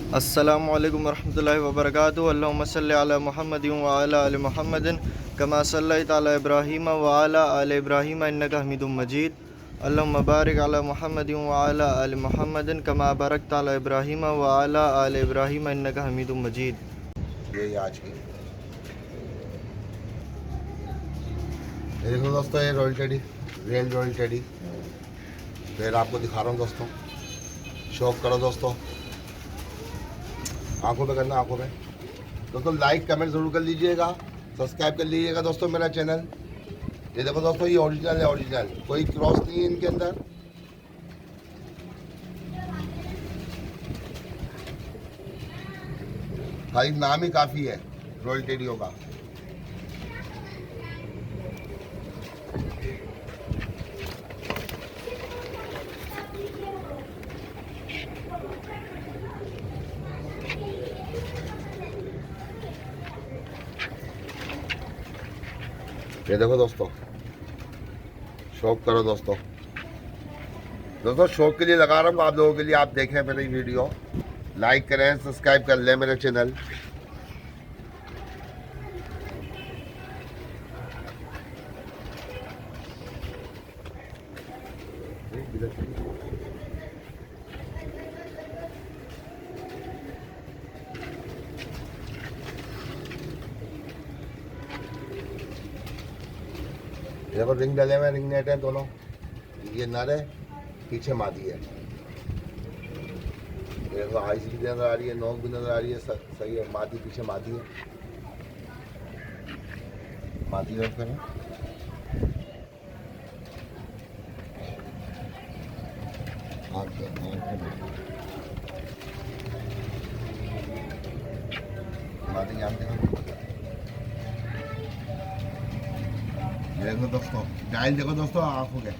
अस्सलामु अलैकुम वरहमतुल्लाहि वबरकातुहू। अल्लाहुम्मा सल्लि अला मुहम्मदिन व अला आलि मुहम्मदिन कमा सल्लैता अला इब्राहीम व अला आलि इब्राहीम इन्नका हमीदुम मजीद। अल्लाहुम्मा बारिक अला मुहम्मदिन व अला आलि मुहम्मदिन कमा बारकता अला इब्राहीम व अला आलि इब्राहीम इन्नका हमीदुम मजीद। ये आज की देखो दोस्तों, ये royal teddy, real royal teddy फिर आपको दिखा रहा हूँ दोस्तों। शौक करो दोस्तों, आंखों पे करना, आंखों पे। दोस्तों लाइक कमेंट ज़रूर कर लीजिएगा, सब्सक्राइब कर लीजिएगा दोस्तों मेरा चैनल। ये देखो दोस्तों, ये ओरिजिनल है, ओरिजिनल, कोई क्रॉस नहीं है इनके अंदर। खाली नाम ही काफ़ी है रॉयल टेडियो का। ये देखो दोस्तों, शौक करो दोस्तों। दोस्तों शौक के लिए लगा रहा हूँ आप लोगों के लिए। आप देखें मेरी वीडियो, लाइक करें, सब्सक्राइब कर लें मेरे चैनल। देखो रिंग डले हुए, रिंग नेट है दोनों। ये नर है, पीछे मादी है। देखो हाइस भी नजर आ रही है, नोक भी नजर आ रही है, सही है। मादी पीछे मादी है, मादी और फिर मादी यहाँ देखो। देखो दोस्तों, डायल देखो दोस्तों, आँखों के